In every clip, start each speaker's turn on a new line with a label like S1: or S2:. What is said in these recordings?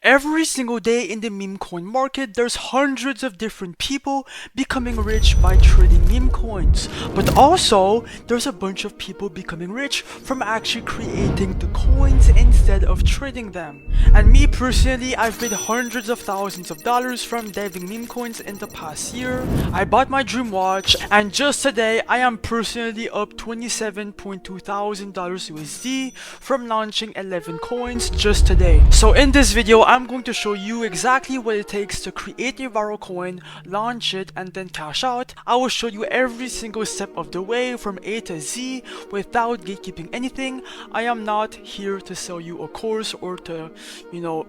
S1: Every single day in the meme coin market, there's hundreds of different people becoming rich by trading meme coins. But also, there's a bunch of people becoming rich from actually creating the coins instead of trading them. And me personally, I've made hundreds of thousands of dollars from deving meme coins in the past year. I bought my dream watch, and just today, I am personally up $27.2 thousand USD from launching 11 coins just today. So in this video, I'm going to show you exactly what it takes to create a viral coin, launch it, and then cash out. I will show you every single step of the way from A to Z without gatekeeping anything. I am not here to sell you a course or to,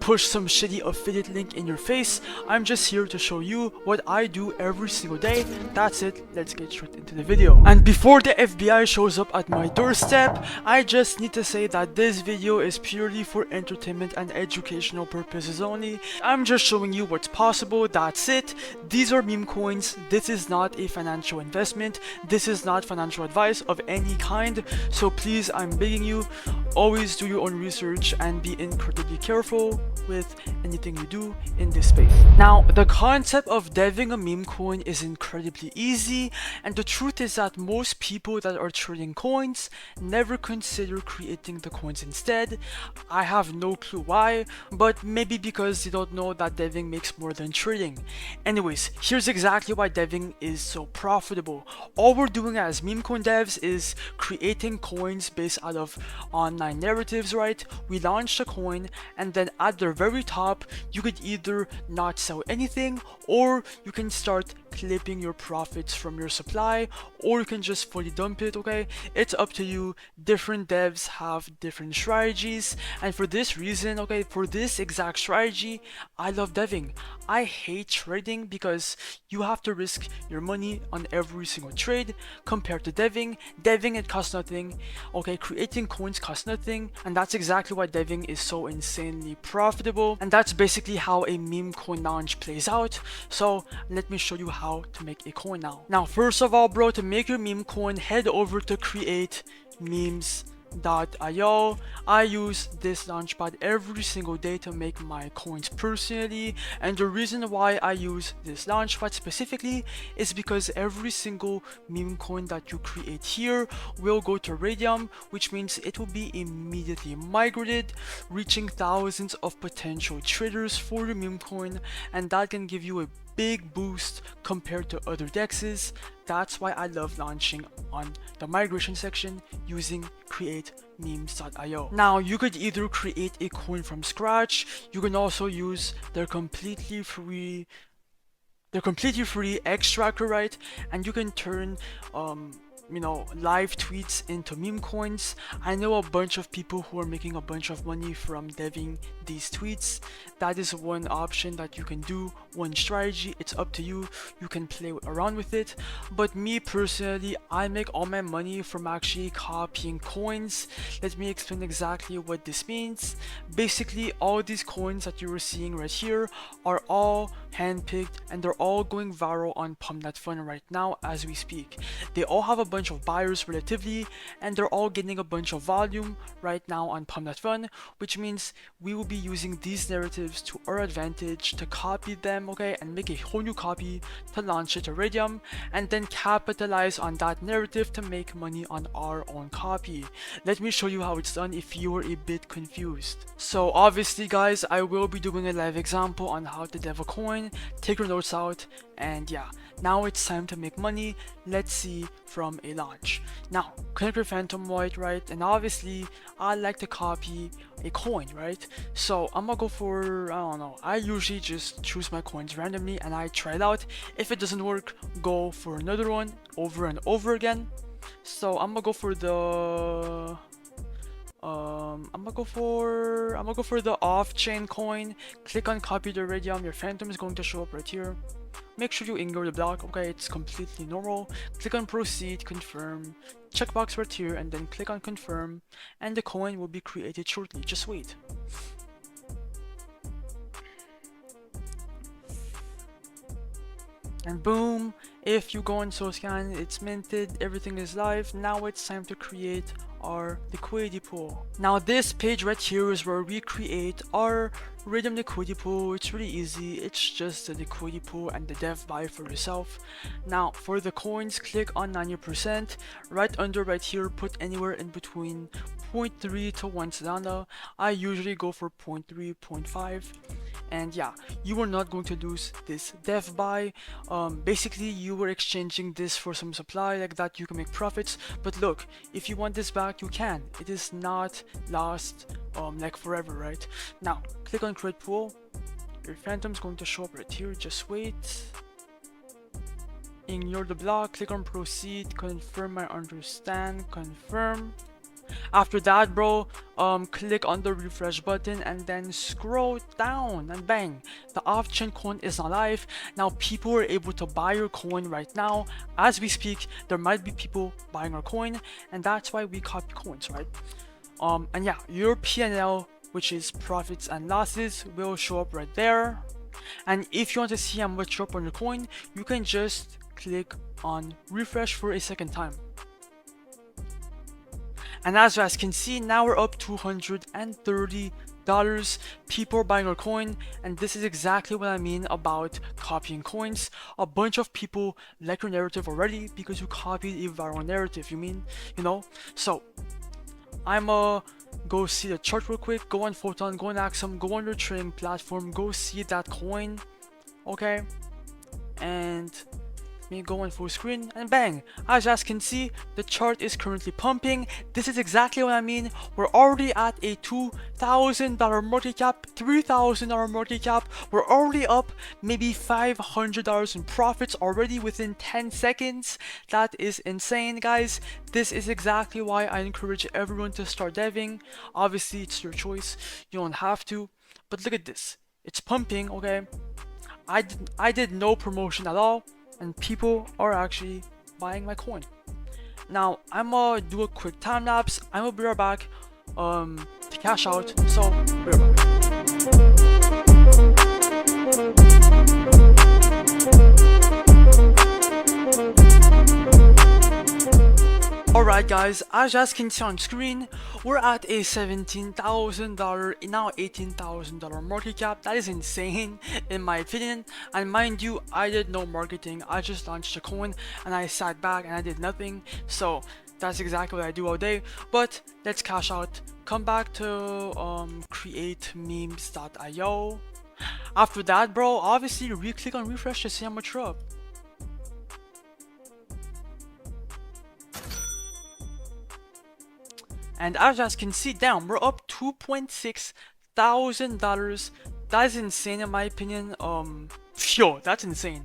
S1: push some shitty affiliate link in your face. I'm just here to show you what I do every single day. That's it. Let's get straight into the video. And before the FBI shows up at my doorstep, I just need to say that this video is purely for entertainment and educational purposes only. I'm just showing you what's possible, that's it. These are meme coins. This is not a financial investment. This is not financial advice of any kind. So please, I'm begging you, always do your own research and be incredibly careful with anything you do in this space. Now, the concept of deving a meme coin is incredibly easy, and the truth is that most people that are trading coins never consider creating the coins instead. I have no clue why, but maybe because they don't know that deving makes more than trading. Anyways, here's exactly why deving is so profitable. All we're doing as meme coin devs is creating coins based out of online narratives, right? We launch the coin, and then at the very top, you could either not sell anything, or you can start clipping your profits from your supply, or you can just fully dump it. Okay, it's up to you. Different devs have different strategies, and for this reason, okay, for this exact strategy, I love deving. I hate trading because you have to risk your money on every single trade compared to deving. Deving, it costs nothing. Okay, creating coins costs nothing, and that's exactly why deving is so insanely profitable, and that's basically how a meme coin launch plays out. So let me show you how to make a coin now. Now, first of all, bro, to make your meme coin, head over to create memes.io. I use this launchpad every single day to make my coins personally, and the reason why I use this launchpad specifically is because every single meme coin that you create here will go to Radium, which means it will be immediately migrated, reaching thousands of potential traders for your meme coin, and that can give you a big boost compared to other dexes. That's why I love launching on the migration section using create memes.io. Now, you could either create a coin from scratch. You can also use their completely free extractor, right? And you can turn live tweets into meme coins. I know a bunch of people who are making a bunch of money from deving these tweets. That is one option that you can do, one strategy. It's up to you. You can play around with it. But me personally, I make all my money from actually copying coins. Let me explain exactly what this means. Basically, all these coins that you are seeing right here are all handpicked, and they're all going viral on Pump.Fun right now as we speak. They all have a bunch of buyers relatively, and they're all getting a bunch of volume right now on Pump.Fun, which means we will be using these narratives to our advantage to copy them, okay, and make a whole new copy to launch it to Radium, and then capitalize on that narrative to make money on our own copy. Let me show you how it's done if you are a bit confused. So obviously, guys, I will be doing a live example on how to dev a coin. Take your notes out, and yeah, now it's time to make money. Let's see from a launch. Now, connect your Phantom White, right? And obviously, I like to copy a coin, right? So I'm gonna go for, I don't know, I usually just choose my coins randomly and I try it out. If it doesn't work, go for another one over and over again. So I'm gonna go for the I'm gonna go for the off-chain coin. Click on copy the Radium. Your Phantom is going to show up right here. Make sure you ignore the block, okay? It's completely normal. Click on proceed, confirm, checkbox right here, and then click on confirm, and the coin will be created shortly. Just wait. And boom, if you go on SoScan, it's minted, everything is live. Now it's time to create our liquidity pool. Now this page right here is where we create our random liquidity pool. It's really easy. It's just the liquidity pool and the dev buy for yourself. Now for the coins, click on 90%. Right under right here, put anywhere in between 0.3 to 1 Solana. I usually go for 0.3, 0.5. And yeah, you are not going to lose this dev buy. Basically you were exchanging this for some supply, like that you can make profits. But look, if you want this back, you can. It is not lost like forever, right? Now click on create pool. Your phantom's going to show up right here. Just wait. Ignore the block, click on proceed, confirm, I understand, confirm. After that, bro, click on the refresh button and then scroll down, and bang, the off-chain coin is not live. Now people are able to buy your coin right now. As we speak, there might be people buying our coin, and that's why we copy coins, right? And yeah, your P&L, which is profits and losses, will show up right there. And if you want to see how much you're up on your coin, you can just click on refresh for a second time. And as you guys can see, now we're up $230. People are buying our coin, and this is exactly what I mean about copying coins. A bunch of people like your narrative already because you copied a viral narrative, you know? So I'ma go see the chart real quick, go on Photon, go on Axum, go on your trading platform, go see that coin, okay? And me go on full screen, and bang, as you guys can see, the chart is currently pumping. This is exactly what I mean. We're already at a $2,000 market cap, $3,000 market cap. We're already up maybe $500 in profits already within 10 seconds. That is insane, guys. This is exactly why I encourage everyone to start deving. Obviously it's your choice, you don't have to, but look at this, it's pumping, okay? I did no promotion at all, and people are actually buying my coin. Now I'm gonna do a quick time lapse. I'm gonna be right back to cash out, so be right back. Alright guys, as you guys can see on screen, we're at a $17,000, now $18,000 market cap. That is insane in my opinion, and mind you, I did no marketing. I just launched a coin and I sat back and I did nothing. So that's exactly what I do all day. But let's cash out. Come back to create memes.io. After that, bro, obviously click on refresh to see how much you're up. And as you guys can see down, we're up $2.6 thousand. That is insane in my opinion. Yo, that's insane.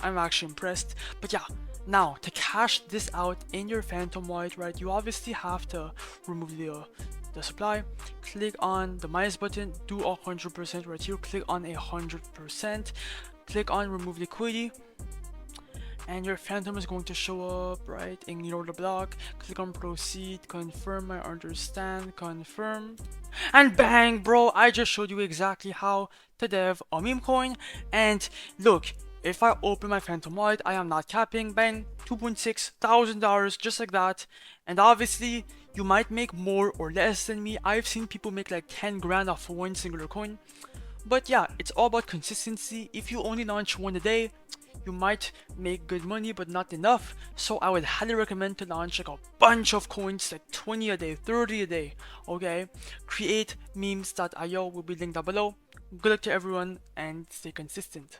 S1: I'm actually impressed. But yeah, now to cash this out in your Phantom wallet, right, you obviously have to remove the supply. Click on the minus button, do 100% right here. Click on 100%. Click on remove liquidity. And your Phantom is going to show up, right? Ignore the block, click on proceed, confirm, I understand, confirm, and bang, bro, I just showed you exactly how to dev a meme coin. And look, if I open my Phantom wallet, I am not capping, bang, $2.6 thousand, just like that. And obviously you might make more or less than me. I've seen people make like 10 grand off one singular coin. But yeah, it's all about consistency. If you only launch one a day, you might make good money, but not enough. So I would highly recommend to launch like a bunch of coins, like 20 a day, 30 a day, okay? Create memes.io will be linked down below. Good luck to everyone and stay consistent.